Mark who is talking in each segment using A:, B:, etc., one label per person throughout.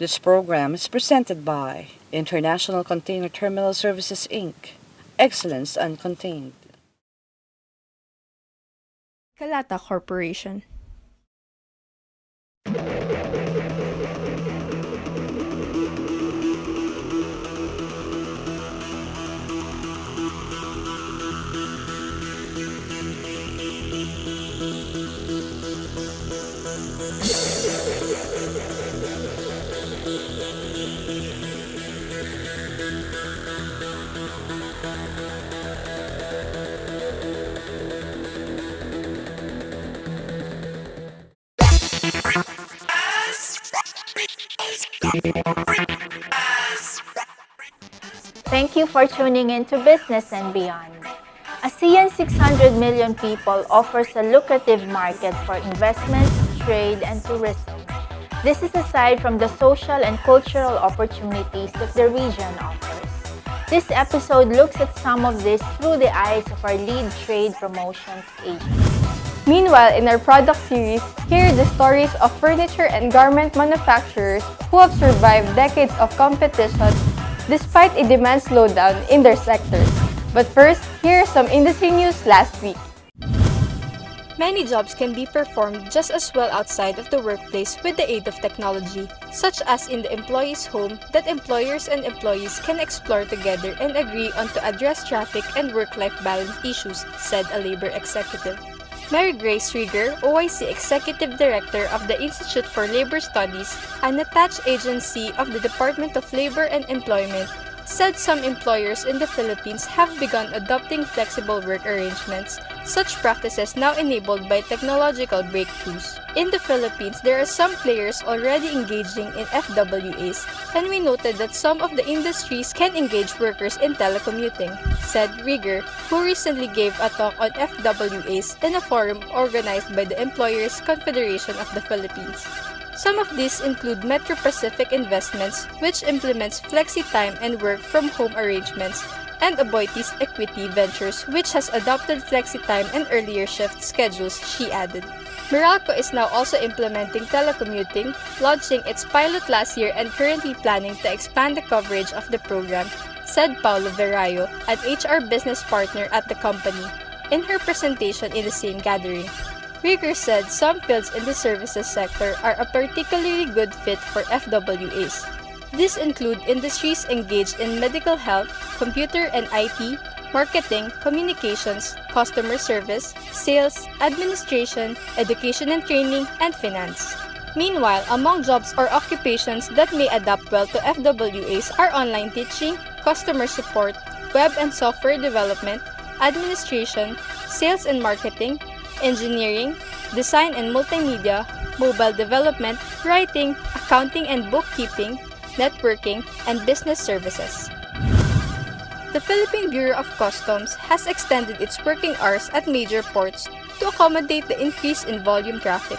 A: This program is presented by International Container Terminal Services Inc. Excellence Uncontained.
B: Kalata Corporation.
C: Thank you for tuning in to Business and Beyond. ASEAN 600 million people offers a lucrative market for investments, trade, and tourism. This is aside from the social and cultural opportunities that the region offers. This episode looks at some of this through the eyes of our lead trade promotions agent.
B: Meanwhile, in our product series, here are the stories of furniture and garment manufacturers who have survived decades of competition despite a demand slowdown in their sectors. But first, here are some industry news last week. Many jobs can be performed just as well outside of the workplace with the aid of technology, such as in the employee's home that employers and employees can explore together and agree on to address traffic and work-life balance issues, said a labor executive. Mary Grace Rieger, OIC Executive Director of the Institute for Labor Studies, an attached agency of the Department of Labor and Employment, said some employers in the Philippines have begun adopting flexible work arrangements, such practices now enabled by technological breakthroughs. In the Philippines, there are some players already engaging in FWAs, and we noted that some of the industries can engage workers in telecommuting, said Rieger, who recently gave a talk on FWAs in a forum organized by the Employers Confederation of the Philippines. Some of these include Metro Pacific Investments, which implements flexi-time and work-from-home arrangements, and Aboitiz Equity Ventures, which has adopted flexi-time and earlier shift schedules, she added. Meralco is now also implementing telecommuting, launching its pilot last year and currently planning to expand the coverage of the program, said Paulo Verayo, an HR business partner at the company, in her presentation in the same gathering. Rieger said some fields in the services sector are a particularly good fit for FWAs. These include industries engaged in medical health, computer and IT, marketing, communications, customer service, sales, administration, education and training, and finance. Meanwhile, among jobs or occupations that may adapt well to FWAs are online teaching, customer support, web and software development, administration, sales and marketing, engineering, design and multimedia, mobile development, writing, accounting and bookkeeping, networking, and business services. The Philippine Bureau of Customs has extended its working hours at major ports to accommodate the increase in volume traffic.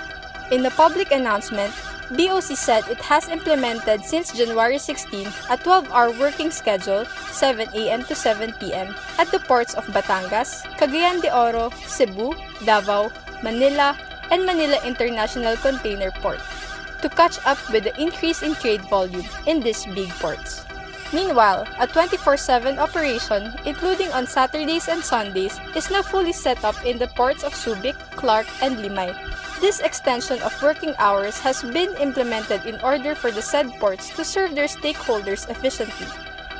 B: In a public announcement, BOC said it has implemented since January 16 a 12-hour working schedule, 7 a.m. to 7 p.m. at the ports of Batangas, Cagayan de Oro, Cebu, Davao, Manila, and Manila International Container Port to catch up with the increase in trade volume in these big ports. Meanwhile, a 24/7 operation, including on Saturdays and Sundays, is now fully set up in the ports of Subic, Clark, and Limay. This extension of working hours has been implemented in order for the said ports to serve their stakeholders efficiently.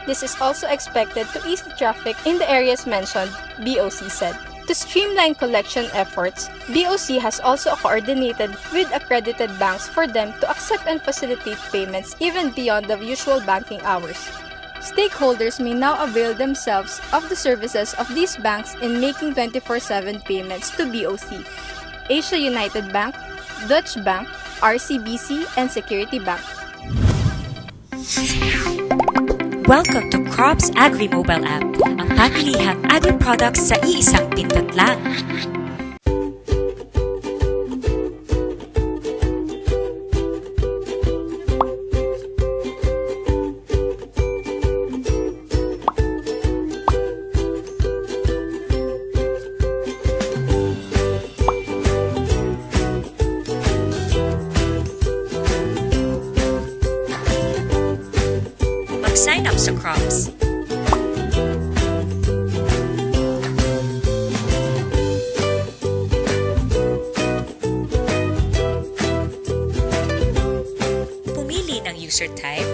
B: This is also expected to ease the traffic in the areas mentioned, BOC said. To streamline collection efforts, BOC has also coordinated with accredited banks for them to accept and facilitate payments even beyond the usual banking hours. Stakeholders may now avail themselves of the services of these banks in making 24/7 payments to BOC. Asia United Bank, Dutch Bank, RCBC, and Security Bank.
D: Welcome to Crops Agri Mobile App, ang pamilihang agri-products sa iisang pindot lang. mag-sign up sa crops. Pumili ng user type.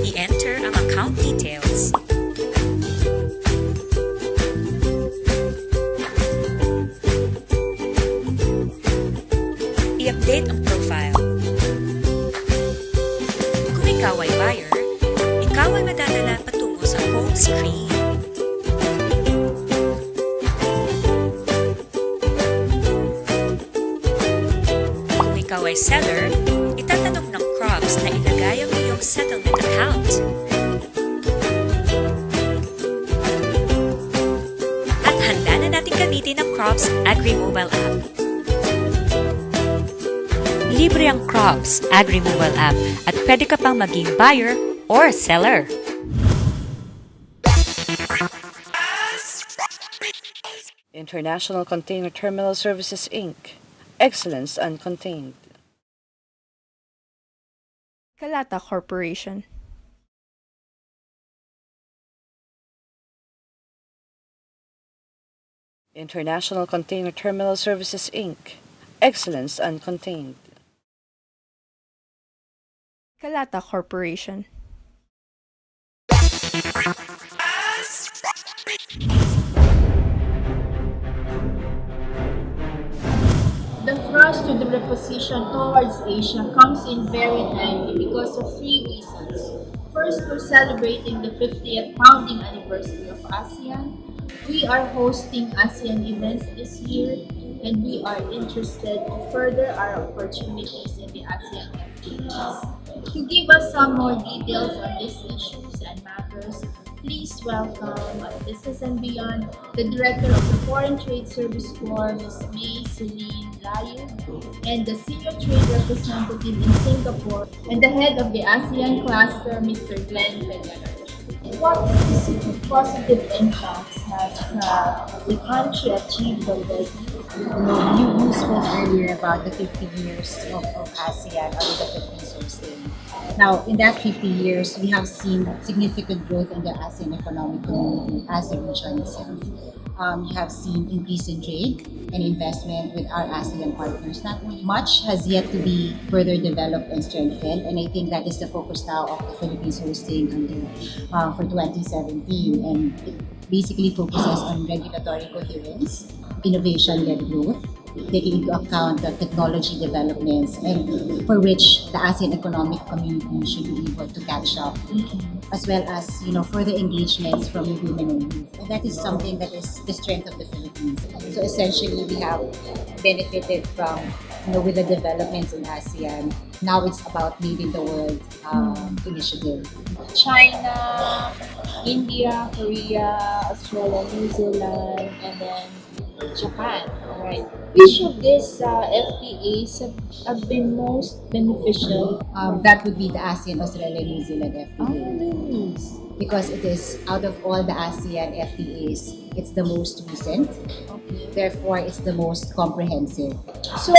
D: I-enter ang account details. I-update ang profile. Kung ikaw ay buyer, ikaw ay madadala patungo sa home screen. Kung ikaw ay seller, itatanong ng crops na ilagay ang iyong settlement account. At handa na natin gamitin ang Crops Agri-Mobile app. Libre ang Crops Agri-Mobile app at pwede ka pang maging buyer or seller.
A: International Container Terminal Services Inc. Excellence Uncontained.
B: Kalata Corporation.
A: International Container Terminal Services Inc. Excellence Uncontained.
B: Kalata Corporation.
C: The thrust to the reposition towards Asia comes in very timely because of three reasons. First, we're celebrating the 50th founding anniversary of ASEAN. We are hosting ASEAN events this year, and we are interested to further our opportunities in the ASEAN FTAs. To give us some more details on these issues and matters, please welcome Business and Beyond, the Director of the Foreign Trade Service Corps, Ms. May Celine Layu, and the Senior Trade Representative in Singapore, and the Head of the ASEAN Cluster, Mr. Glenn Peña. What specific positive impacts has the country achieved already?
E: You spoke earlier about the 50 years of ASEAN under the Philippines hosting. Now, in that 50 years, we have seen significant growth in the ASEAN economic community as a region itself. We have seen increase in trade and investment with our ASEAN partners. Not much has yet to be further developed and strengthened, and I think that is the focus now of the Philippines hosting for 2017. And it basically focuses on regulatory coherence, innovation-led growth, taking into account the technology developments, and for which the ASEAN economic community should be able to catch up, as well as further engagements from women and youth. And that is something that is the strength of the Philippines. So essentially, we have benefited from with the developments in ASEAN. Now it's about leading the world initiative.
C: China, India, Korea, Australia, New Zealand, and then Japan. Right. Which of these FTAs have been most beneficial?
E: That would be the ASEAN, Australia, New Zealand FTA. Because it is, out of all the ASEAN FTAs, it's the most recent. Therefore, it's the most comprehensive.
C: So,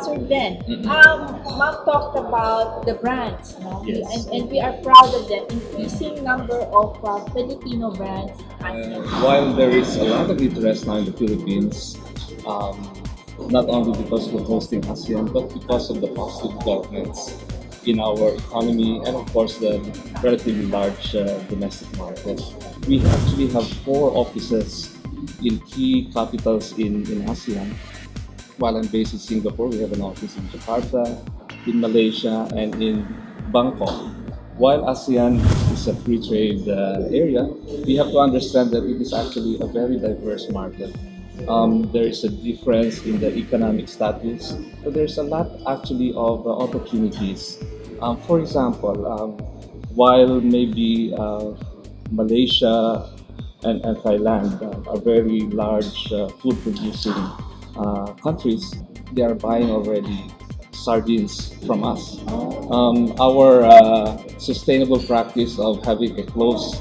C: Sir Ben, Ma'am talked about the brands, no?
F: Yes.
C: And we are proud of that increasing number of Filipino brands in ASEAN.
F: While there is a lot of interest now in the Philippines, not only because we're hosting ASEAN, but because of the positive developments in our economy and of course the relatively large domestic market. We actually have 4 offices in key capitals in ASEAN. While I'm based in Singapore, we have an office in Jakarta, in Malaysia, and in Bangkok. While ASEAN is a free trade area, we have to understand that it is actually a very diverse market. There is a difference in the economic status, but there's a lot actually of opportunities. For example, while maybe Malaysia and Thailand are very large food producing countries, they are buying already sardines from us. Our sustainable practice of having a close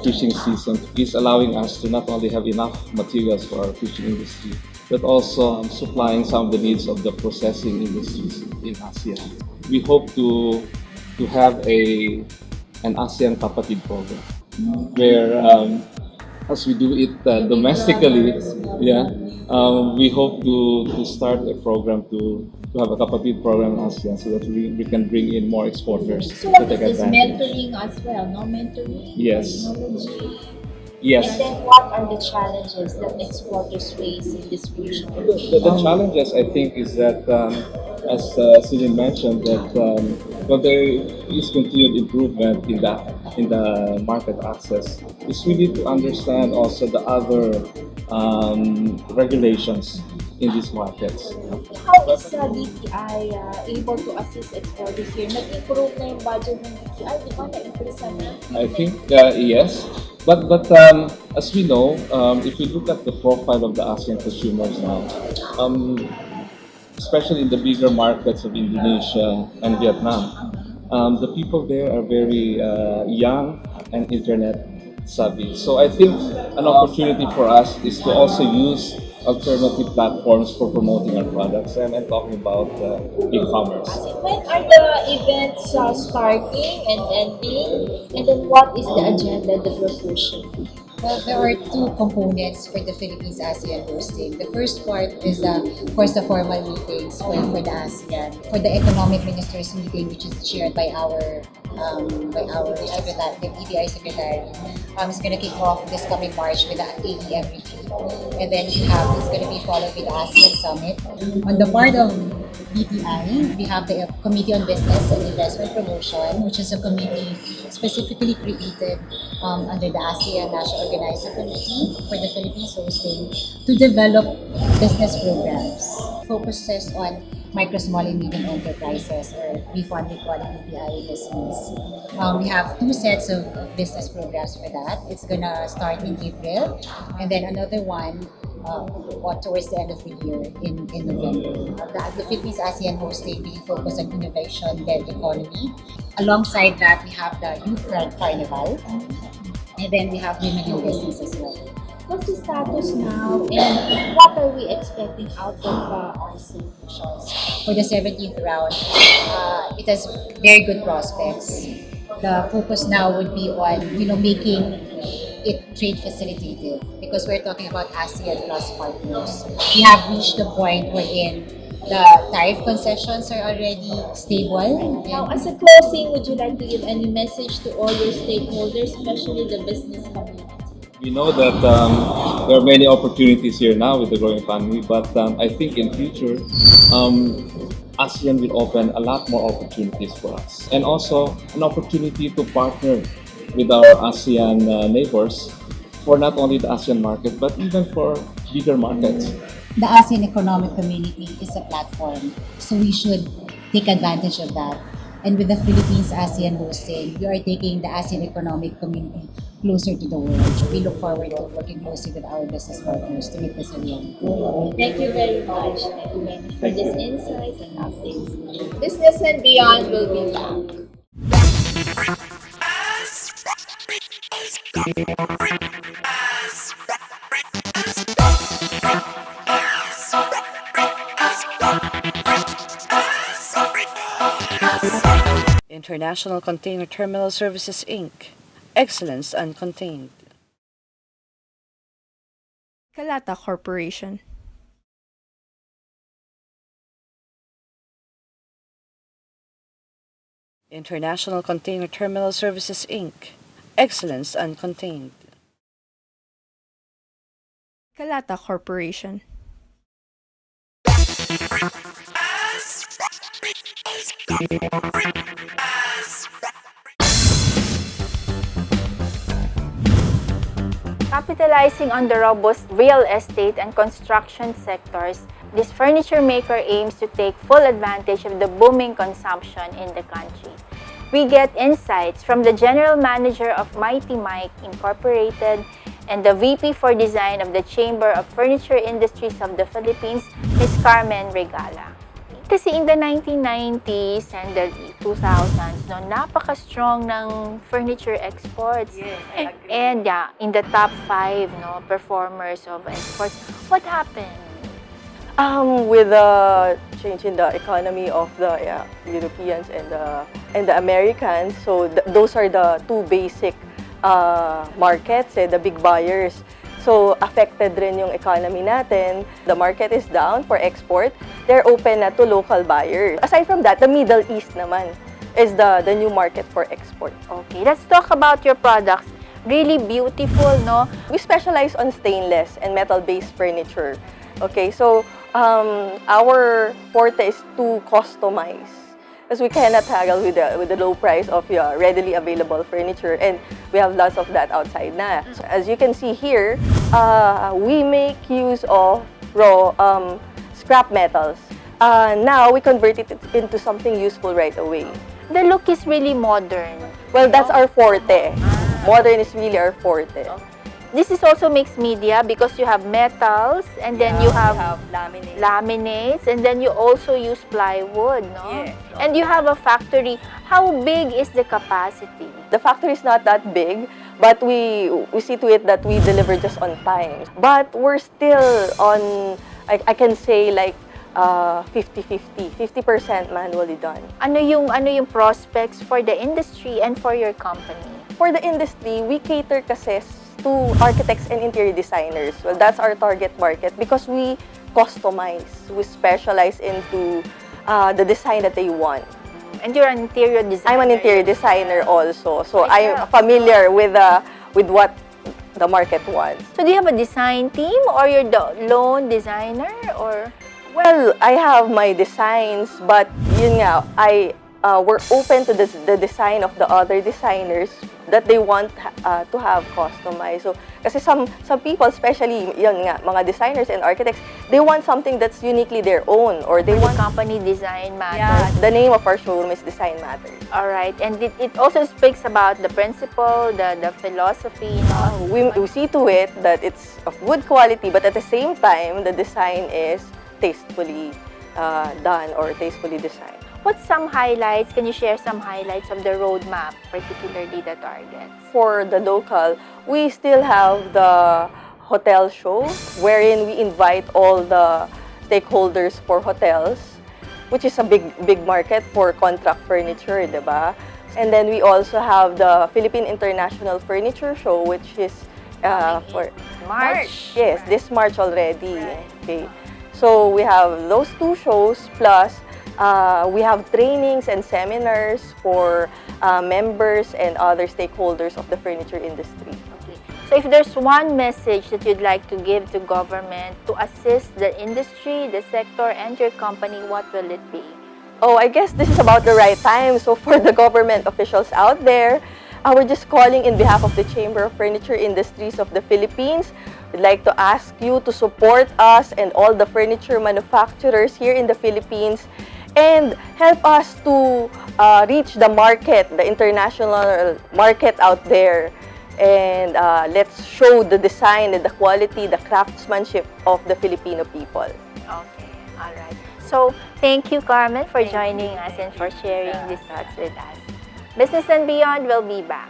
F: fishing season is allowing us to not only have enough materials for our fishing industry, but also supplying some of the needs of the processing industries in ASEAN. We hope to have an ASEAN kapatid program where as we do it domestically, yeah, we hope to start a program to have a kapatid program in ASEAN so that we can bring in more exporters
C: So
F: to
C: what
F: take
C: is this
F: advantage.
C: mentoring as well? No mentoring,
F: Yes,
C: technology.
F: yes.
C: And then what are the challenges that exporters face in this region?
F: The challenges I think is that, as Celine mentioned, that while there is continued improvement in the market access, is we need to understand also the other regulations in these markets.
C: How is DTI able to assist exporters here? Nag-improve na yung budget ng DTI, di ba? Na-increase na?
F: I think yes, but as we know, if we look at the profile of the ASEAN consumers now, um, especially in the bigger markets of Indonesia and Vietnam, the people there are very young and internet savvy. So I think an opportunity for us is to also use alternative platforms for promoting our products, and I'm talking about e-commerce.
C: When are the events starting and ending? And then what is the agenda that we're pushing?
E: Well, there are two components for the Philippines ASEAN hosting. The first part is, of course, the formal meetings for the ASEAN, for the economic ministers meeting, which is chaired by our secretary, the EDI secretary. It's going to kick off this coming March with the AEM retreat, and then it's going to be followed with the ASEAN summit. On the part of DTI, we have the Committee on Business and Investment Promotion, which is a committee specifically created under the ASEAN National Organizing Committee for the Philippines hosting to develop business programs. Focuses on micro, small, and medium enterprises, or we fondly call it DTI business. We have two sets of business programs for that. It's gonna start in April, and then another one towards the end of the year in November. The Philippines ASEAN hosting being focused on innovation-led economy. Alongside that, we have the Youth Carnival, and then we have Women in Business as well.
C: What's the status now and what are we expecting out of our solutions?
E: For the 17th round, it has very good prospects. The focus now would be on making it trade facilitative, because we're talking about ASEAN plus partners. We have reached the point wherein the tariff concessions are already stable.
C: Now, as a closing, would you like to give any message to all your stakeholders, especially the business community?
F: We know that there are many opportunities here now with the growing economy, but I think in future, ASEAN will open a lot more opportunities for us, and also an opportunity to partner with our ASEAN neighbors for not only the ASEAN market, but even for bigger markets.
E: The ASEAN Economic Community is a platform, so we should take advantage of that. And with the Philippines ASEAN hosting, we are taking the ASEAN Economic Community closer to the world. We look forward to working closely with our business partners to make this a reality.
C: Thank you very much. Thank you very much for this insights and updates. Business and Beyond will be back.
A: International Container Terminal Services Inc. Excellence Uncontained.
B: Kalata Corporation.
A: International Container Terminal Services Inc. Excellence Uncontained.
B: Kalata Corporation.
C: Capitalizing on the robust real estate and construction sectors, this furniture maker aims to take full advantage of the booming consumption in the country. We get insights from the General Manager of Mighty Mike Incorporated and the VP for Design of the Chamber of Furniture Industries of the Philippines, Ms. Carmen Regala. Kasi in the 1990s and the 2000s, no, napaka-strong ng furniture exports.
G: Yes, I agree.
C: And yeah, in the top 5, no, performers of exports. What happened?
G: With the change in the economy of the Europeans and the Americans, so those are the two basic markets, the big buyers. So affected rin yung economy natin. The market is down for export. They're open na to local buyers. Aside from that, the Middle East naman is the new market for export.
C: Okay, let's talk about your products. Really beautiful, no?
G: We specialize on stainless and metal-based furniture. Okay, so our forte is to customize, because we cannot haggle with the low price of your readily available furniture, and we have lots of that outside na. So as you can see here, we make use of raw scrap metals. Now we convert it into something useful right away.
C: The look is really modern.
G: Well, that's our forte. Modern is really our forte.
C: This is also mixed media because you have metals and then you have laminates and then you also use plywood, no?
G: Yes.
C: And you have a factory. How big is the capacity?
G: The factory is not that big, but we see to it that we deliver just on time. But we're still on, I can say like 50-50, 50% manually done.
C: Ano yung prospects for the industry and for your company?
G: For the industry, we cater kasi to architects and interior designers. Well, that's our target market because we customize. We specialize into the design that they want.
C: And you're an interior designer.
G: I'm an interior designer also, so I'm familiar with what the market wants.
C: So do you have a design team or you're the lone designer or?
G: Well, I have my designs, but yun nga, we're open to the design of the other designers that they want to have customized. So, kasi some people, especially yun nga, mga designers and architects, they want something that's uniquely their own, or they want
C: company design matters.
G: Yeah, the name of our showroom is Design Matters.
C: All right, and it also speaks about the principle, the philosophy. No?
G: We see to it that it's of good quality, but at the same time, the design is tastefully done or tastefully designed.
C: What's some highlights? Can you share some highlights of the roadmap, particularly the targets?
G: For the local, we still have the hotel show, wherein we invite all the stakeholders for hotels, which is a big market for contract furniture, diba? And then we also have the Philippine International Furniture Show, which is for
C: March.
G: Yes, this March already. Okay. So we have those two shows, plus we have trainings and seminars for members and other stakeholders of the furniture industry.
C: Okay. So if there's one message that you'd like to give to government to assist the industry, the sector, and your company, what will it be?
G: Oh, I guess this is about the right time. So for the government officials out there, we're just calling in behalf of the Chamber of Furniture Industries of the Philippines. We'd like to ask you to support us and all the furniture manufacturers here in the Philippines and help us to reach the market, the international market out there. And let's show the design and the quality, the craftsmanship of the Filipino people.
C: Okay, all right. So thank you, Carmen, for joining us and for sharing these thoughts with us. Business and Beyond will be back.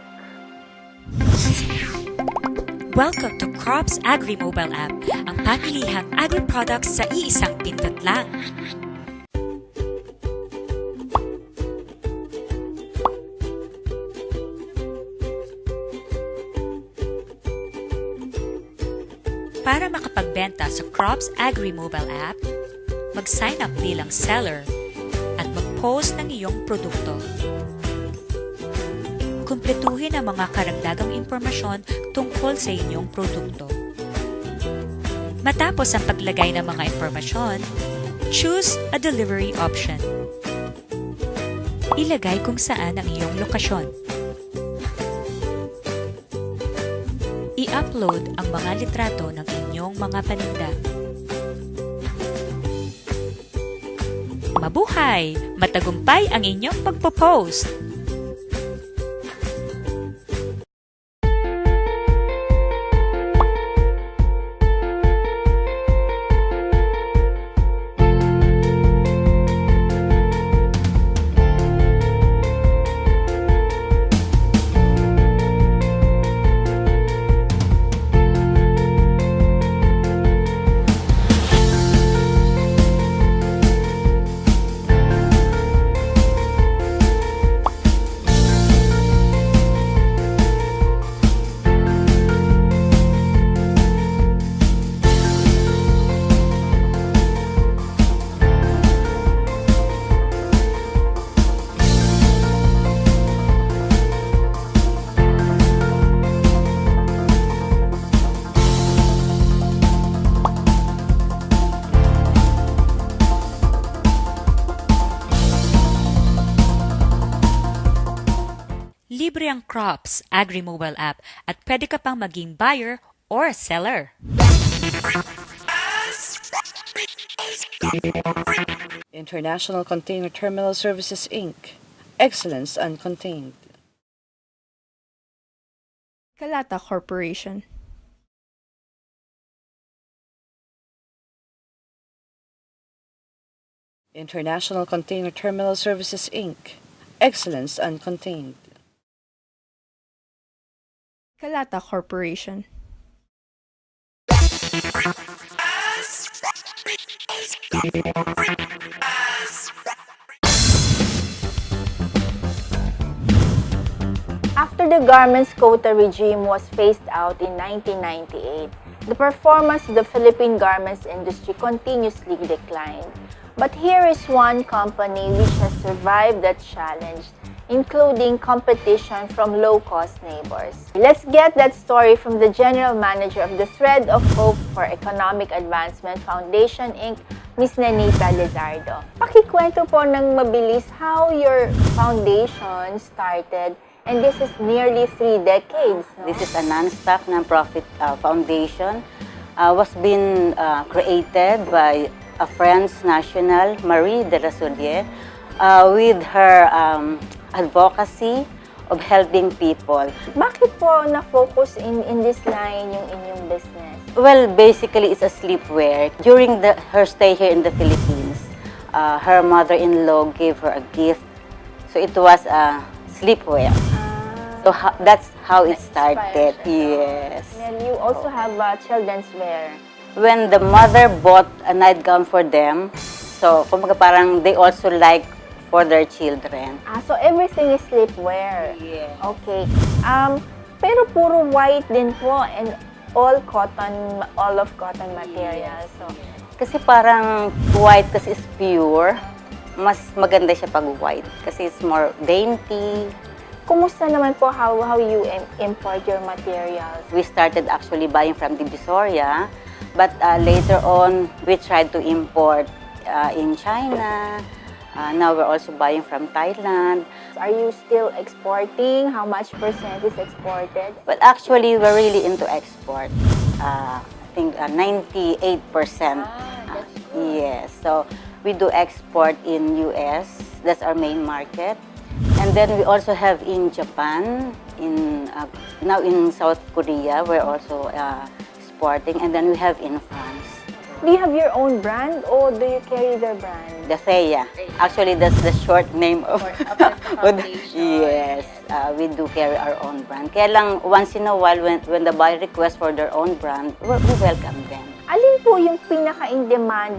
D: Welcome to Crops Agri Mobile App, ang pamilihang agri-products sa iisang pindot lang. Para makapagbenta sa Crops Agri Mobile App, mag-sign up bilang seller at mag-post ng iyong produkto. Kumpletuhin ang mga karagdagang impormasyon tungkol sa inyong produkto. Matapos ang paglagay ng mga impormasyon, choose a delivery option. Ilagay kung saan ang iyong lokasyon. I-upload ang mga litrato ng inyong mga paninda. Mabuhay! Matagumpay ang inyong pagpo-post! libre ang Crops Agri-Mobile app at pwede ka pang maging buyer or seller.
A: International Container Terminal Services Inc. Excellence Uncontained.
B: Kalata Corporation.
A: International Container Terminal Services Inc. Excellence Uncontained.
B: Kalata Corporation.
C: After the garments quota regime was phased out in 1998, the performance of the Philippine garments industry continuously declined. But here is one company which has survived that challenge, including competition from low-cost neighbors. Let's get that story from the General Manager of the Thread of Hope for Economic Advancement Foundation, Inc., Ms. Nanita Lizardo. Pakikwento po ng mabilis how your foundation started, and this is nearly 3 decades. No?
H: This is a non-stock non-profit foundation. Was been created by a Friends National, Marie de la Soulier, with her advocacy of helping people.
C: Bakit po na-focus in this line yung inyong business?
H: Well, basically, it's a sleepwear. During her stay here in the Philippines, her mother-in-law gave her a gift. So it was sleepwear. So that's how it started. Yes.
C: And you also have children's wear.
H: When the mother bought a nightgown for them, so kumbaga parang they also like for their children.
C: So everything is sleepwear.
H: Yeah.
C: Okay. Pero puro white din po and all of cotton materials. So,
H: Kasi parang white kasi is pure. Mas maganda siya pag white kasi it's more dainty.
C: kumusta naman po how you import your materials?
H: We started actually buying from Divisoria, but later on we tried to import in China. Now we're also buying from Thailand.
C: Are you still exporting? How much percent is exported?
H: But actually, we're really into export. I think 98%.
C: That's good.
H: Yes. So we do export in US. That's our main market. And then we also have in Japan, now in South Korea, we're also exporting. And then we have in France.
C: Do you have your own brand or do you carry their brand?
H: The Theia. Actually, that's the short name of yes, we do carry our own brand. Kaya lang, once in a while, when the buyer requests for their own brand, we welcome them.
C: Alin po yung pinaka-in-demand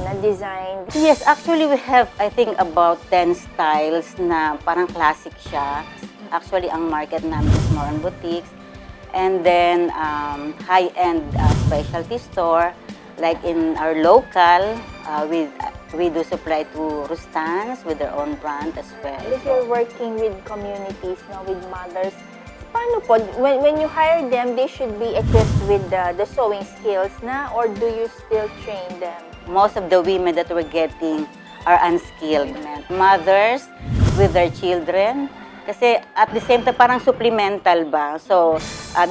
C: na design?
H: Yes, actually, we have, I think, about 10 styles na parang classic siya. Actually, ang market namin is more on boutiques. And then, high-end specialty store. Like in our local, we do supply to Rustans with their own brand as well.
C: If you're working with communities, with mothers, paano po? When you hire them, they should be equipped with the sewing skills na, or do you still train them?
H: Most of the women that we're getting are unskilled. Mothers with their children. Kasi at the same time, parang supplemental ba? So,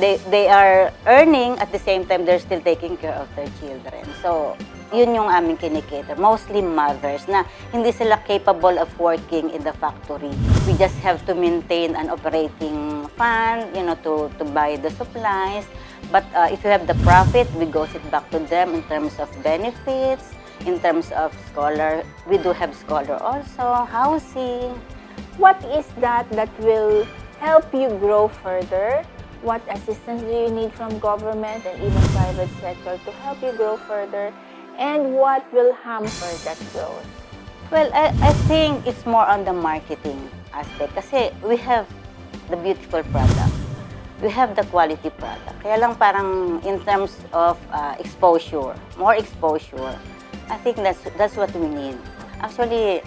H: they are earning, at the same time, they're still taking care of their children. So, yun yung aming kinikater. Mostly mothers na hindi sila capable of working in the factory. We just have to maintain an operating fund, to buy the supplies. But if you have the profit, we goes it back to them in terms of benefits, in terms of scholar. We do have scholar also, housing.
C: What is that will help you grow further? What assistance do you need from government and even private sector to help you grow further? And what will hamper that growth?
H: Well, I think it's more on the marketing aspect kasi we have the beautiful product. We have the quality product. Kaya lang parang in terms of exposure, more exposure, I think that's what we need. Actually,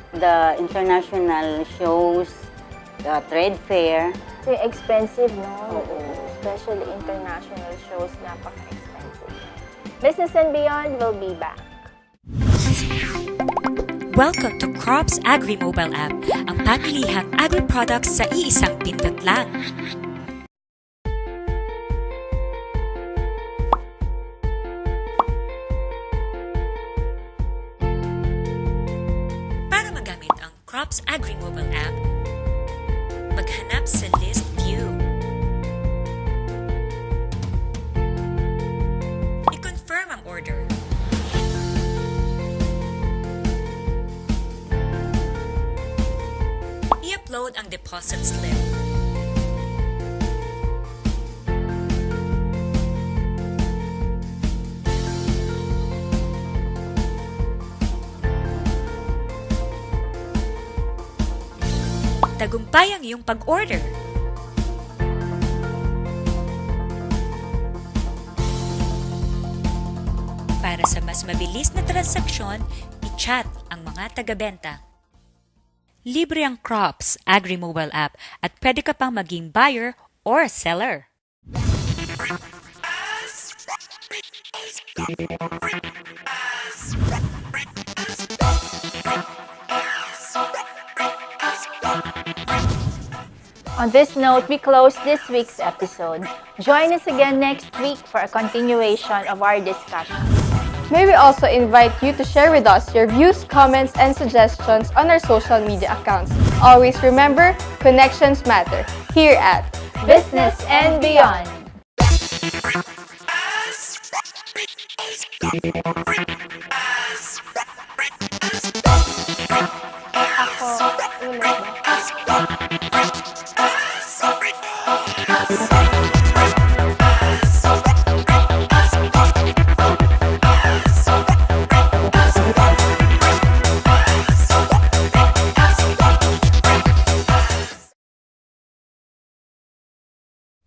H: the international shows, the trade fair.
C: It's expensive, no? Especially international shows, napaka-expensive. Business and Beyond will be back.
D: Welcome to Crops Agri-Mobile App, ang pamilihang agri-products sa iisang pindot lang. Para magamit ang Crops Agri-Mobile App, maghanap sa List View. I-confirm ang order. I-upload ang deposit slip. Tagumpay ang iyong pag-order. Para sa mas mabilis na transaksyon, i-chat ang mga taga-benta. Libre ang Crops Agri-Mobile App at pwede ka pang maging buyer or seller.
C: On this note, we close this week's episode. Join us again next week for a continuation of our discussion.
B: May we also invite you to share with us your views, comments, and suggestions on our social media accounts. Always remember, connections matter. Here at
C: Business and Beyond.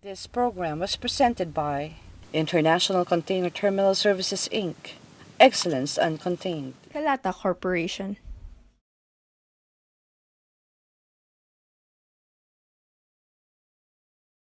A: This program was presented by International Container Terminal Services, Inc. Excellence Uncontained.
B: Kalata Corporation.